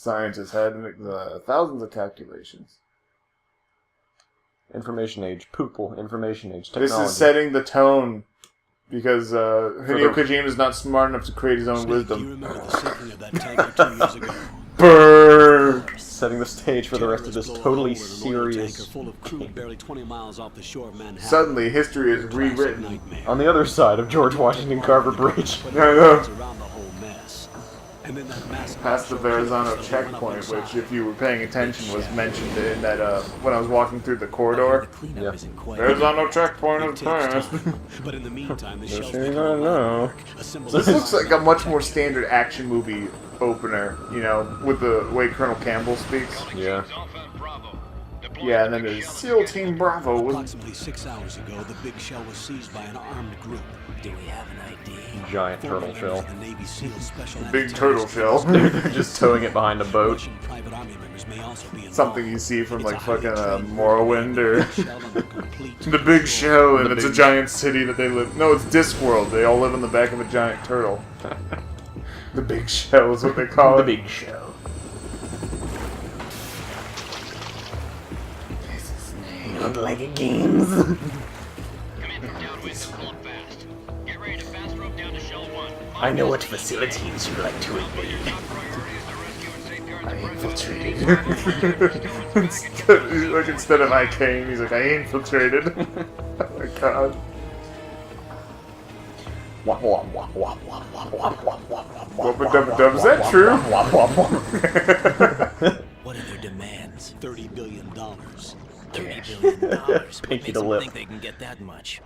Scientists had thousands of calculations. Information age, poople, information age, technology. This is setting the tone because Hideo Kojima is not smart enough to create his own wisdom. Do you remember the sinking of that tanker 2 years ago? Burn! Setting the stage for the rest of this totally serious full of crew barely 20 miles off the shore of Manhattan. Suddenly, history is rewritten. on the other side of George Washington Carver Bridge. I know. Around the whole mess. And then that massive Past the Verrazano checkpoint, which, if you were paying attention, was mentioned in that when I was walking through the corridor. Yeah. Verrazano checkpoint is passed. But in the meantime, the Just shells so you know. This looks like a much more standard action movie opener, you know, with the way Colonel Campbell speaks. Yeah. Yeah, and then there's SEAL Team Bravo. Approximately 6 hours ago, the big shell was seized by an armed group. Do we have an ID? Giant turtle shell. The Navy SEALs special Big turtle shell. Just towing it behind a boat. Russian private army members may also be involved. Something you see from like It's a highly fucking trained Morrowind or shell under complete The Big Show, and The it's a Big- giant city that they live. No, it's Discworld. They all live on the back of a giant turtle. The Big Show is what they call The it. Big Show. Like games. I know what facilities you like to invade. I infiltrated. instead of I came, he's like, I infiltrated. Oh my god. Wubba-dubba-dub. Is that true? What are their demands? $30 billion. $30 billion. Pinky Makes to them lip. think they can get that much.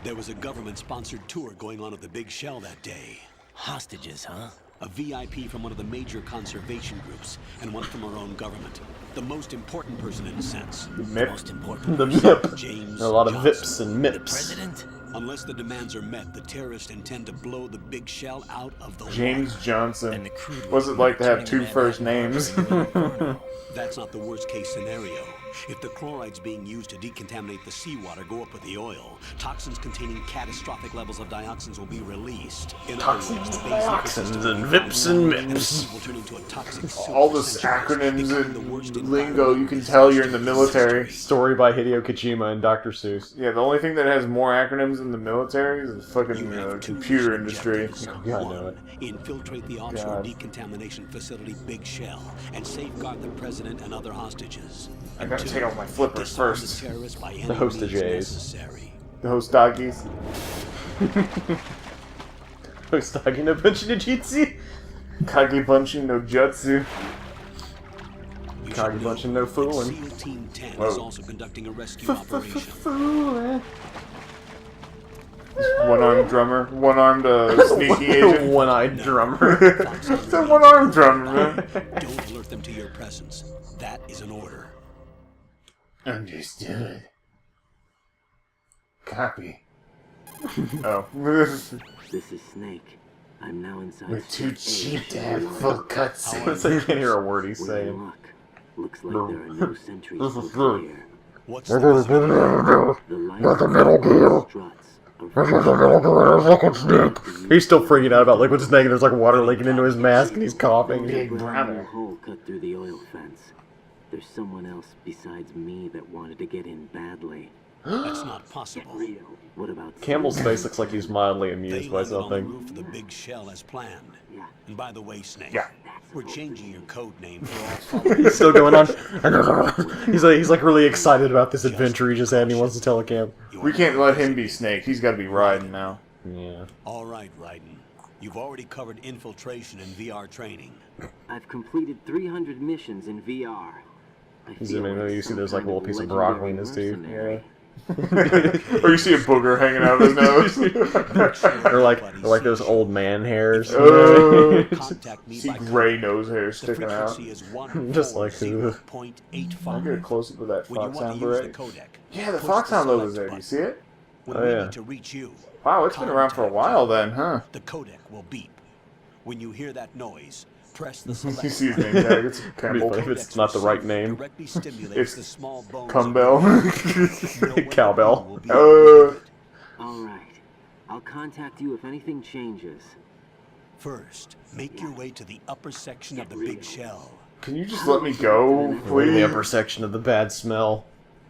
There was a government-sponsored tour going on at the Big Shell that day. Hostages, huh? A VIP from one of the major conservation groups, and one from our own government. The most important person in a sense. MIP. Most important The person. MIP. James There are a lot of Johnson. VIPs and MIPs. President? Unless the demands are met, the terrorists intend to blow the Big Shell out of the James water. Johnson. What's it like to have two first names? That's not the worst-case scenario. If the chlorides being used to decontaminate the seawater go up with the oil, toxins containing catastrophic levels of dioxins will be released. In Toxins, other words, the dioxins, and VIPs and and the MIPs. food will turn into a toxic soup All for this centuries, acronyms becoming the worst and lingo, you can environmental tell you're in the disaster military. Story by Hideo Kojima and Dr. Seuss. Yeah, the only thing that has more acronyms in the military is the fucking You have two computer mission industry. objectives. Yeah, I One, know it. infiltrate the offshore God. decontamination facility Big Shell and safeguard the president and other hostages. I gotta Two, take off my flippers disarm first. The terrorists by any hostages. means necessary. The host doggies. Hostagi no Bunchi no Jitsu. Kage Bunchi no Jutsu. You Kage should bunch know and no that fooling. SEAL Team 10 is Whoa. also conducting a rescue operation. One-armed drummer. One-armed sneaky agent. One-eyed drummer. It's a one-armed drummer, man. Don't alert them to your presence. That is an order. Understood. Copy. Oh. This is Snake. I'm now inside. We're too Section cheap to have full cutscenes. So you can't hear a word he's We're in saying. luck. Looks like there are no sentries This is posted good. here. What's The the lights struts He's still freaking out about Liquid Snake and there's like water leaking into his mask and he's coughing. Big brother. hole cut through the oil fence. There's someone else besides me that wanted to get in badly. That's not possible. Rio, what about Campbell's face looks like he's mildly They amused by landed on the something. roof of the Big Shell as planned. Yeah. And by the way, Snake, Yeah. we're changing your code name for all He's still going on. he's like really excited about this adventure he just had and he wants to tell a camp. We can't let him be Snake. He's got to be Raiden now. Yeah. All right, Raiden. You've already covered infiltration and VR training. I've completed 300 missions in VR. I Zoom feel in, like you see some there's like a kind little of piece of legendary broccoli in his teeth. mercenary. Or you see a booger hanging out of his nose. Or like those old man hairs. Oh. Contact me See by gray nose hair The sticking out. frequency is Just like who? 140.85. I'll get a close-up of that When you want Foxhound to use the beret. codec, Yeah, the push Foxhound logo's select there. Do you button. see it? When Oh, we yeah. need to reach you, Wow, it's been around for a while then, huh? the codec will beep. When you hear that noise, press the You select see his name tag. It's Campbell. If it's not the right name. Directly stimulates It's the small bones Cumbell. Cowbell. All right. I'll contact you if anything changes. First, make your way to the upper section of the Big Shell. Can you just let me go, We're in the please? upper section of the bad smell.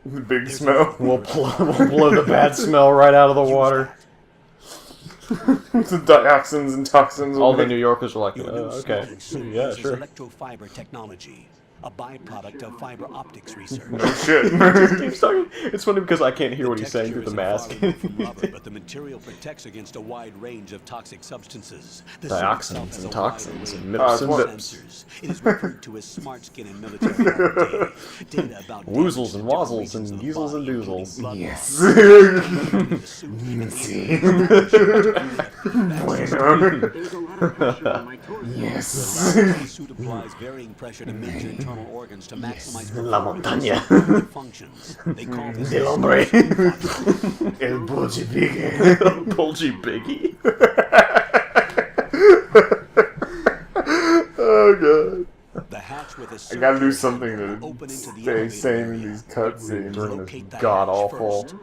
The big smell. We'll blow the bad smell right out of the water. The dioxins and toxins. All the New Yorkers were like, Your new okay, smoking suit yeah, uses sure. electrofiber technology, a byproduct of fiber optics research. No shit. Just keeps talking. It's funny because I can't hear what he's saying Texture through the isn't mask. far removed from rubber, but the material protects against a wide range of toxic substances. The suit itself Dioxins has and a wide toxins array and of MIPS and sensors. It is referred to as smart skin in military data. Data about Woozles damage and to different wazzles regions and of the geezles and body, doozles. including blood Yes. loss. The suit even There's a lot of pressure on my torso. Yes. The suit applies varying pressure to major internal organs to maximize La performance montaña. and their functions. They call this Del hombre. El Bulgey Biggy. Bulgey Biggy. Oh god. the hatch with a I gotta do circular something handle to will open into the stay elevator sane in area. these cutscenes. Locate the God hatch awful. first.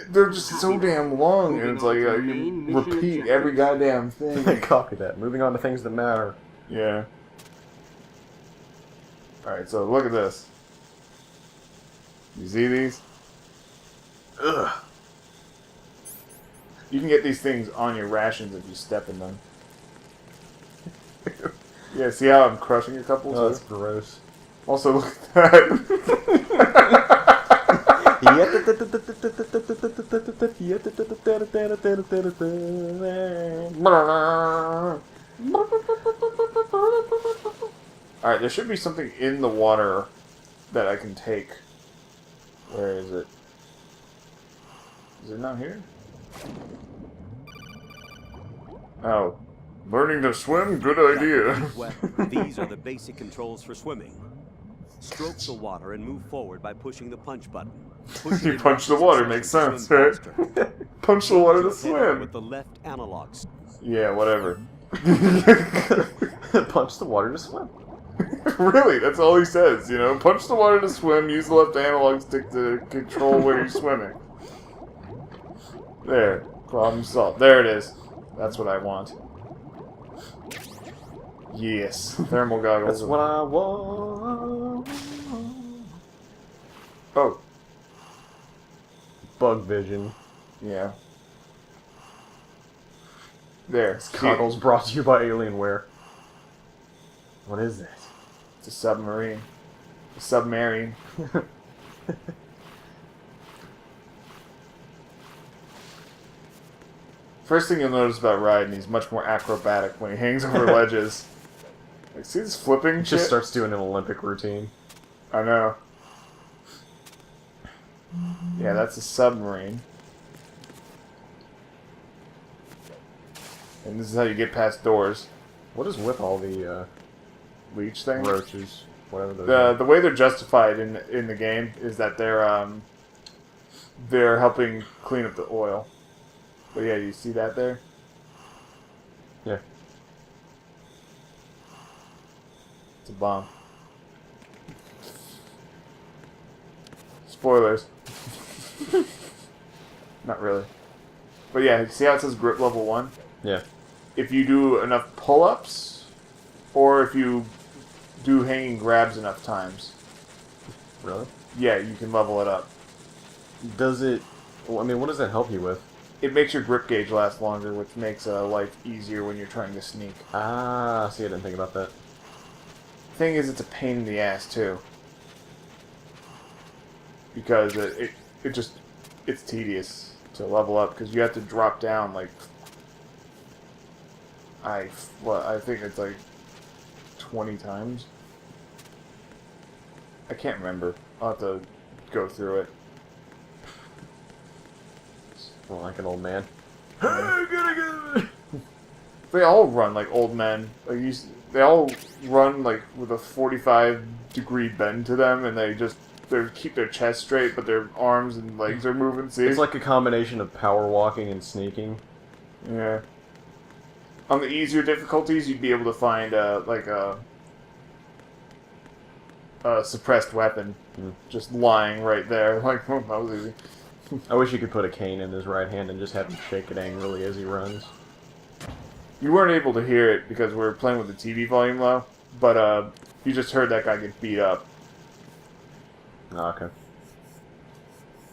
They're just so damn long, and it's like you repeat every goddamn thing. Copy that. Moving on to things that matter. Yeah. Alright, so look at this. You see these? Ugh. You can get these things on your rations if you step in them. Yeah, see how I'm crushing a couple? Oh, too? that's gross. Also, look at that. Alright, there should be something in the water that I can take. Where is it? Is it not here? Oh. Learning to swim? Good idea. Wet, these are the basic controls for swimming. Stroke the water and move forward by pushing the punch button. Pushing You in punch the rapid water, succession makes to sense, swim right? faster. Punch the water to Use your head swim. with the left analog stick. Yeah, whatever. Punch the water to swim. Really, that's all he says, you know? Punch the water to swim, use the left analog stick to control where you're swimming. There. Problem solved. There it is. That's what I want. Yes. Thermal goggles. That's what I want. Oh, Bug vision. yeah. There. Goggles brought to you by Alienware. What is this? It's a submarine. A submarine. First thing you'll notice about Raiden, he's much more acrobatic when he hangs over ledges. Like, see this flipping shit? Just starts doing an Olympic routine. I know. Yeah, that's a submarine. And this is how you get past doors. What is with all the Leech thing. roaches? Whatever those The way they're justified in the game is that they're helping clean up the oil. But yeah, you see that there? Yeah. It's a bomb. Spoilers. Not really. But yeah, see how it says grip level 1? Yeah. If you do enough pull-ups, or if you do hanging grabs enough times, Really? yeah, you can level it up. Does it... Well, I mean, what does that help you with? It makes your grip gauge last longer, which makes life easier when you're trying to sneak. Ah, see, I didn't think about that. Thing is, it's a pain in the ass, too. Because it's tedious to level up, because you have to drop down, like, I think it's like 20 times. I can't remember. I'll have to go through it. Well, like an old man. They all run like old men. Like they all run like with a 45-degree bend to them, and they keep their chest straight, but their arms and legs are moving. See, It's like a combination of power walking and sneaking. yeah. On the easier difficulties, you'd be able to find like a suppressed weapon just lying right there. Like, oh, that was easy. I wish you could put a cane in his right hand and just have him shake it angrily as he runs. You weren't able to hear it because we were playing with the TV volume low, but You just heard that guy get beat up. Oh, okay.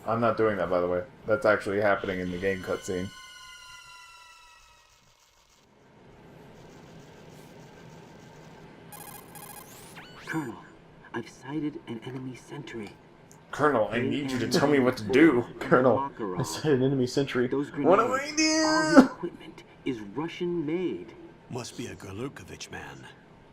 I'm not doing that, by the way. That's actually happening in the game cutscene. Colonel, I've sighted an enemy sentry. Colonel, I need you to tell me what to do. Colonel, I said an enemy sentry. Those What do grenades, I all do? his equipment is Russian-made. Must be a Gerlukovich man.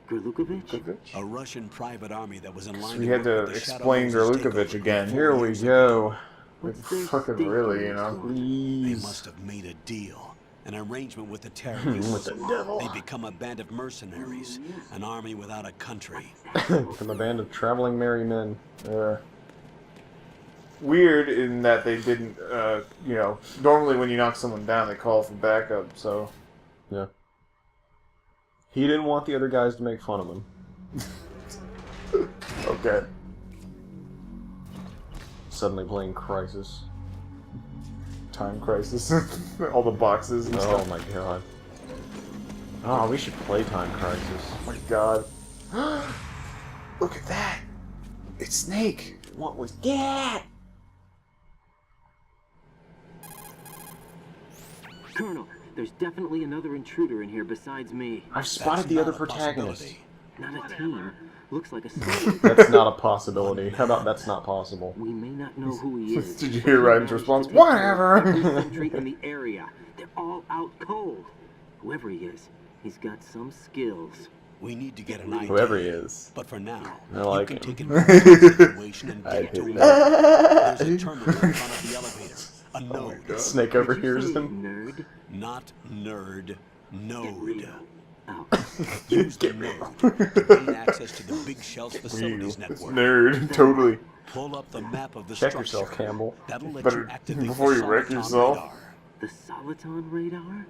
Gerlukovich? A Russian private army that was in line We had to work with the Shadow explain Moses Gerlukovich takeover again. Here we go. What's their Fucking stake really, in you know. this war? They Please. must have made a deal, an arrangement with the terrorists. With the devil. They become a band of mercenaries, an army without a country. From a band of traveling merry men. Weird in that they didn't, you know, normally when you knock someone down, they call for backup, so. Yeah. He didn't want the other guys to make fun of him. Okay. Suddenly playing Crisis. Time Crisis. All the boxes and Oh stuff. my god. Oh, we should play Time Crisis. Oh my god. Look at that! It's Snake! What was that? Colonel, there's definitely another intruder in here besides me. I've spotted That's the not other a protagonist. possibility. Not a team. Looks like a soldier. That's not a possibility. How about that's not possible? We may not know who he is. Did you but hear he Ryan's managed to response? take care Whatever. of every sentry in the area. They're all out cold. Whoever he is, he's got some skills. We need to get an idea. Whoever he is. But for now, I like you can him. take advantage of the situation and I get to hate work. There's a terminal in front of the elevator. A node. Snake Did you overhears say him. Nerd? Not nerd. Node. Oh. Use the node to gain access to the Big Shell's facilities It's network. nerd, totally. Pull up the map of the Check structure. yourself, Campbell. That'll let Better you activate before the you wreck Soliton yourself. radar. The Soliton radar?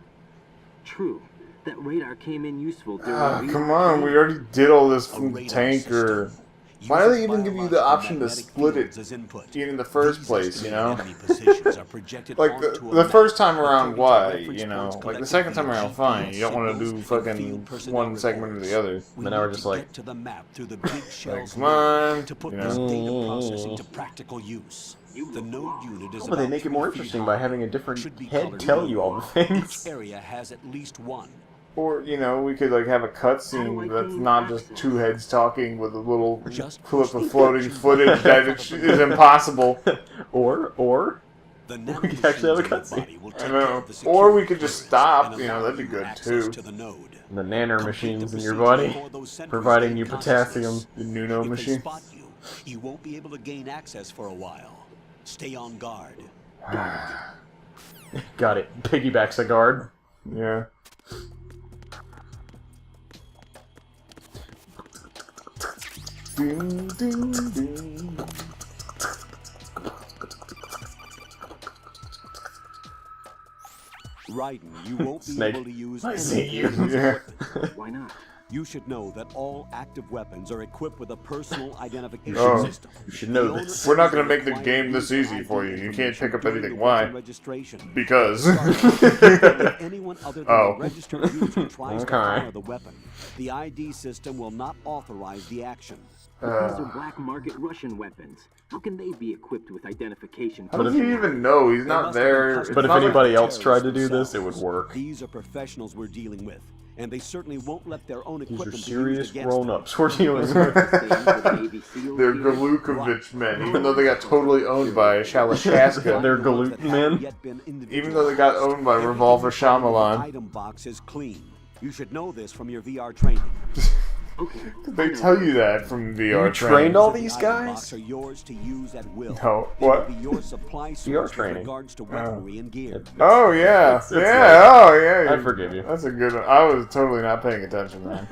True. That radar came in useful during Ah, the come on, we already did all this A from radar tanker. system. Why do they Uses even give you the biological option to magnetic split fields it as input. in the first These place, you know? estimated enemy positions are projected Like, onto a the map. first time around, According to why, reference you know? points Like, the collected second via time around, GPS fine. You don't want to do signals and fucking field personnel one segment or the other. We Then I were need just to like- get to the map through the Big Shell's come on, node to put you this know. data processing to practical use. The node unit is Oh, but they about make it more 3 feet interesting high. by having a different Should be head colored tell blue. you all the Each things. area has at least one. Or, you know, we could, like, have a cutscene that's not just two heads talking with a little Just clip push of the floating button. footage that is impossible. Or The We could actually have a nanomachines in the cutscene. body will I take know. care of the Or we security could just clearance stop, and you know, allow that'd be you good, access too. to the node. the Complete the nanomachines in your procedure body, before those sentries providing gain you consciousness. potassium. The Nuno If they machine. spot you, you won't be able to gain access for a while. Stay on guard. Got it. Piggybacks a guard. Yeah. Ding, ding, ding. Raiden, you won't be Snake. able to use I any see you. of these Yeah. equipment. Why not? You should know that all active weapons are equipped with a personal identification Oh. system. You should know The owner this. We're not gonna is make the required game to this use easy ID for you. You can't pick up during anything. the Why? weapon registration. Because. If anyone other than Oh. the registered user tries to Okay. fire the weapon, the ID system will not authorize the action. But these are black market Russian weapons. How can they be equipped with identification? How does he even know? He's They not must have there. been It's But if not like- anybody else tried to terrorists do this, it would themselves. work. These are professionals we're dealing with, and they certainly won't let their own These equipment are be serious used against them. grown-ups we're dealing with. They're Galukovich men, even though they got totally owned by Shalashaska. They're Galut men. Even though they got owned by Revolver The Shyamalan. item box is clean. You should know this from your VR training. Okay. They tell you that from VR You training. trained all The these item guys? box are yours to use at will. No, It what? will be your supply source VR with training. regards to weaponry and gear. Oh yeah, It's yeah, like- oh yeah. I forgive you. That's a good one. I was totally not paying attention, man.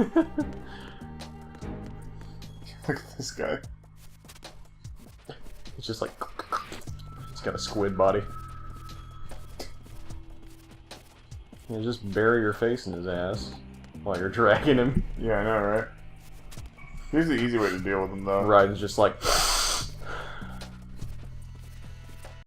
Look at this guy. It's just like... He's got a squid body. You just bury your face in his ass while you're dragging him. Yeah, I know, right? Here's the easy way to deal with him, though. Raiden's just like...